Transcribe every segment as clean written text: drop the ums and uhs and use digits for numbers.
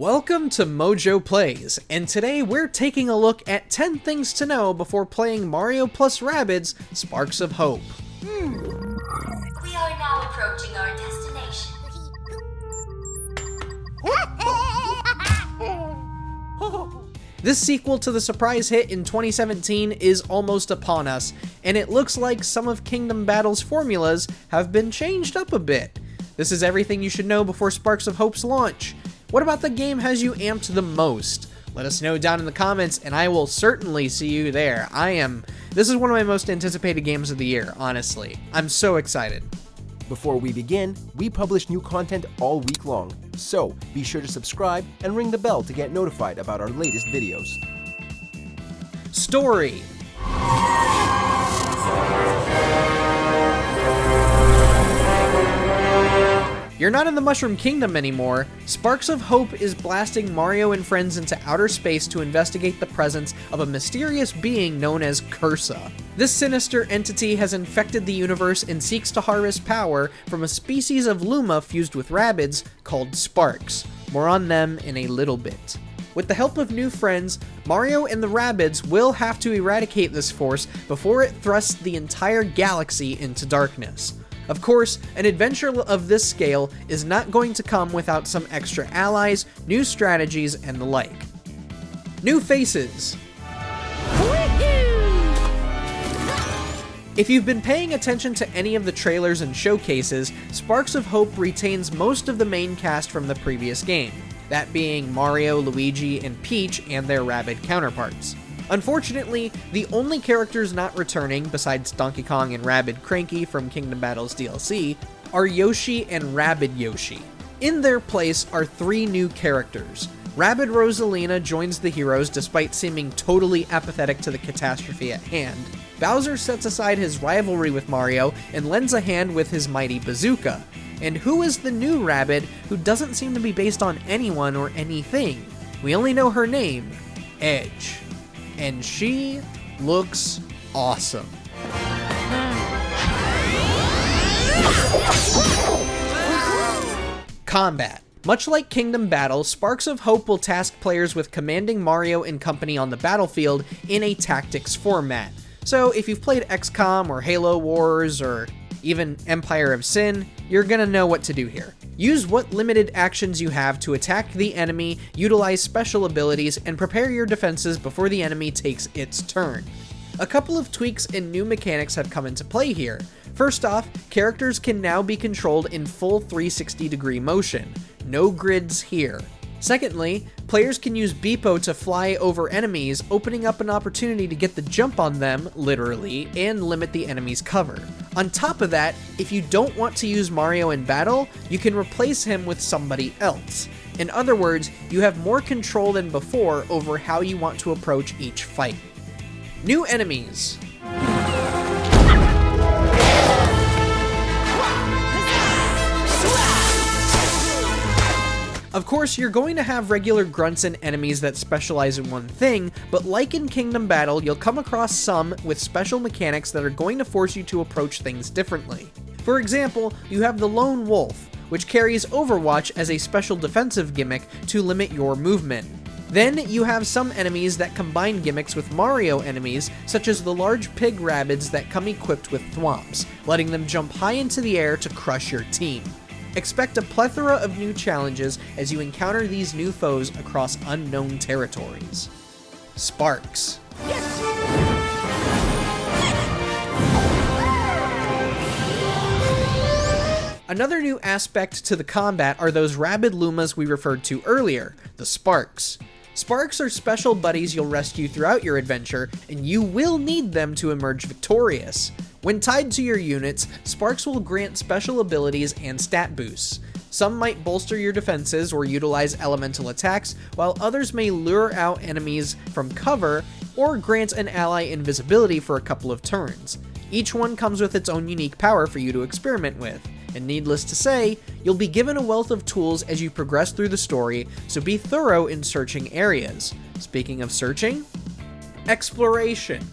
Welcome to MojoPlays, and today we're taking a look at 10 things to know before playing Mario plus Rabbids Sparks of Hope. We are now approaching our destination. This sequel to the surprise hit in 2017 is almost upon us, and it looks like some of Kingdom Battle's formulas have been changed up a bit. This is everything you should know before Sparks of Hope's launch. What about the game has you amped the most? Let us know down in the comments, and I will certainly see you there. This is one of my most anticipated games of the year, honestly. I'm so excited. Before we begin, we publish new content all week long, so be sure to subscribe and ring the bell to get notified about our latest videos. Story. You're not in the Mushroom Kingdom anymore. Sparks of Hope is blasting Mario and friends into outer space to investigate the presence of a mysterious being known as Cursa. This sinister entity has infected the universe and seeks to harvest power from a species of Luma fused with Rabbids called Sparks. More on them in a little bit. With the help of new friends, Mario and the Rabbids will have to eradicate this force before it thrusts the entire galaxy into darkness. Of course, an adventure of this scale is not going to come without some extra allies, new strategies, and the like. New faces. If you've been paying attention to any of the trailers and showcases, Sparks of Hope retains most of the main cast from the previous game, that being Mario, Luigi, and Peach and their Rabbid counterparts. Unfortunately, the only characters not returning, besides Donkey Kong and Rabbid Cranky from Kingdom Battle's DLC, are Yoshi and Rabbid Yoshi. In their place are three new characters. Rabbid Rosalina joins the heroes despite seeming totally apathetic to the catastrophe at hand. Bowser sets aside his rivalry with Mario and lends a hand with his mighty bazooka. And who is the new Rabbid who doesn't seem to be based on anyone or anything? We only know her name, Edge. And she looks awesome. Combat. Much like Kingdom Battle, Sparks of Hope will task players with commanding Mario and company on the battlefield in a tactics format. So if you've played XCOM or Halo Wars or even Empire of Sin, you're gonna know what to do here. Use what limited actions you have to attack the enemy, utilize special abilities, and prepare your defenses before the enemy takes its turn. A couple of tweaks and new mechanics have come into play here. First off, characters can now be controlled in full 360-degree motion. No grids here. Secondly, players can use Beepo to fly over enemies, opening up an opportunity to get the jump on them, literally, and limit the enemy's cover. On top of that, if you don't want to use Mario in battle, you can replace him with somebody else. In other words, you have more control than before over how you want to approach each fight. New enemies. Of course, you're going to have regular grunts and enemies that specialize in one thing, but like in Kingdom Battle, you'll come across some with special mechanics that are going to force you to approach things differently. For example, you have the Lone Wolf, which carries Overwatch as a special defensive gimmick to limit your movement. Then you have some enemies that combine gimmicks with Mario enemies, such as the large pig Rabbids that come equipped with thwomps, letting them jump high into the air to crush your team. Expect a plethora of new challenges as you encounter these new foes across unknown territories. Sparks. Yes! Another new aspect to the combat are those Rabbid Lumas we referred to earlier, the Sparks. Sparks are special buddies you'll rescue throughout your adventure, and you will need them to emerge victorious. When tied to your units, Sparks will grant special abilities and stat boosts. Some might bolster your defenses or utilize elemental attacks, while others may lure out enemies from cover or grant an ally invisibility for a couple of turns. Each one comes with its own unique power for you to experiment with. And needless to say, you'll be given a wealth of tools as you progress through the story, so be thorough in searching areas. Speaking of searching, exploration.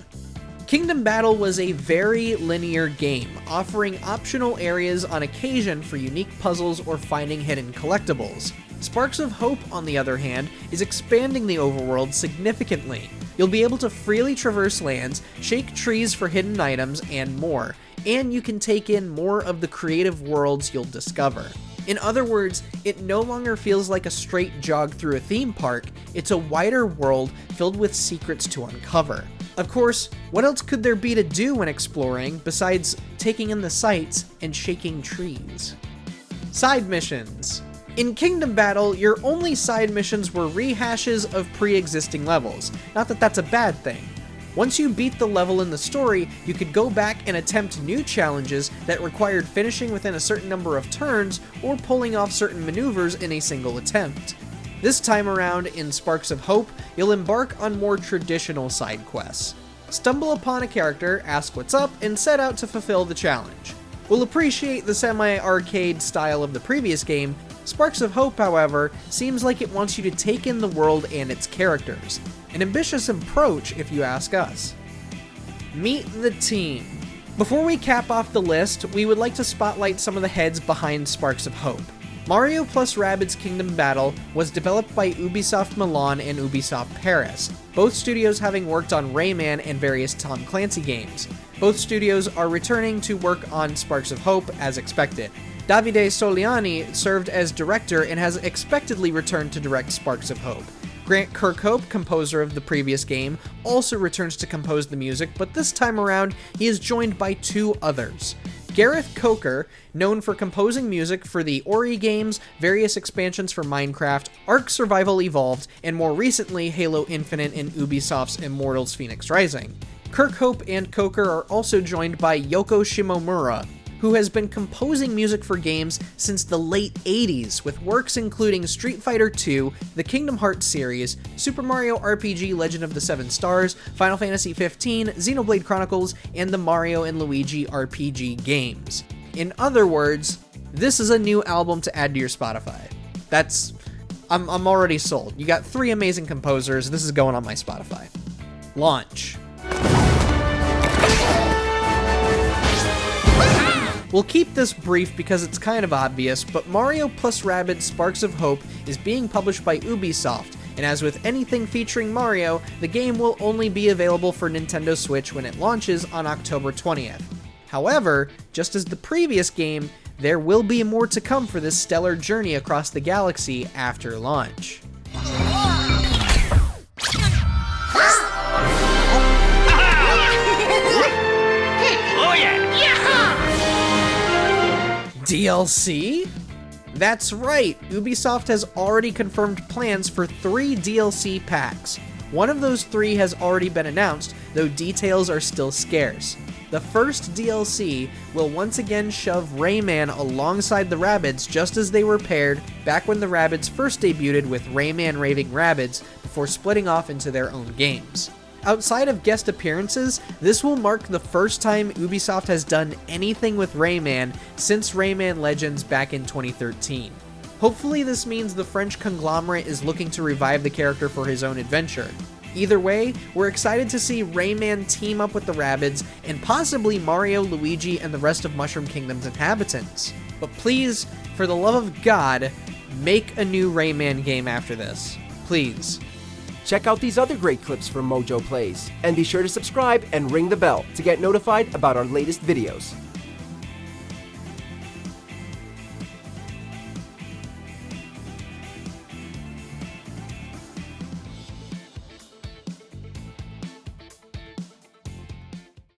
Kingdom Battle was a very linear game, offering optional areas on occasion for unique puzzles or finding hidden collectibles. Sparks of Hope, on the other hand, is expanding the overworld significantly. You'll be able to freely traverse lands, shake trees for hidden items, and more, and you can take in more of the creative worlds you'll discover. In other words, it no longer feels like a straight jog through a theme park, it's a wider world filled with secrets to uncover. Of course, what else could there be to do when exploring besides taking in the sights and shaking trees? Side missions. In Kingdom Battle, your only side missions were rehashes of pre-existing levels. Not that that's a bad thing. Once you beat the level in the story, you could go back and attempt new challenges that required finishing within a certain number of turns or pulling off certain maneuvers in a single attempt. This time around, in Sparks of Hope, you'll embark on more traditional side quests. Stumble upon a character, ask what's up, and set out to fulfill the challenge. We'll appreciate the semi-arcade style of the previous game. Sparks of Hope, however, seems like it wants you to take in the world and its characters. An ambitious approach, if you ask us. Meet the team. Before we cap off the list, we would like to spotlight some of the heads behind Sparks of Hope. Mario plus Rabbids Kingdom Battle was developed by Ubisoft Milan and Ubisoft Paris, both studios having worked on Rayman and various Tom Clancy games. Both studios are returning to work on Sparks of Hope as expected. Davide Soliani served as director and has expectedly returned to direct Sparks of Hope. Grant Kirkhope, composer of the previous game, also returns to compose the music, but this time around he is joined by two others. Gareth Coker, known for composing music for the Ori games, various expansions for Minecraft, Ark Survival Evolved, and more recently Halo Infinite and Ubisoft's Immortals Phoenix Rising. Kirkhope and Coker are also joined by Yoko Shimomura, who has been composing music for games since the late 80s, with works including Street Fighter II, the Kingdom Hearts series, Super Mario RPG Legend of the Seven Stars, Final Fantasy XV, Xenoblade Chronicles, and the Mario and Luigi RPG games. In other words, this is a new album to add to your Spotify. I'm already sold. You got 3 amazing composers, this is going on my Spotify. Launch. We'll keep this brief because it's kind of obvious, but Mario plus Rabbids Sparks of Hope is being published by Ubisoft, and as with anything featuring Mario, the game will only be available for Nintendo Switch when it launches on October 20th. However, just as the previous game, there will be more to come for this stellar journey across the galaxy after launch. DLC? That's right, Ubisoft has already confirmed plans for 3 DLC packs. One of those 3 has already been announced, though details are still scarce. The first DLC will once again shove Rayman alongside the Rabbids just as they were paired back when the Rabbids first debuted with Rayman Raving Rabbids before splitting off into their own games. Outside of guest appearances, this will mark the first time Ubisoft has done anything with Rayman since Rayman Legends back in 2013. Hopefully this means the French conglomerate is looking to revive the character for his own adventure. Either way, we're excited to see Rayman team up with the Rabbids and possibly Mario, Luigi, and the rest of Mushroom Kingdom's inhabitants. But please, for the love of God, make a new Rayman game after this. Please. Check out these other great clips from MojoPlays, and be sure to subscribe and ring the bell to get notified about our latest videos.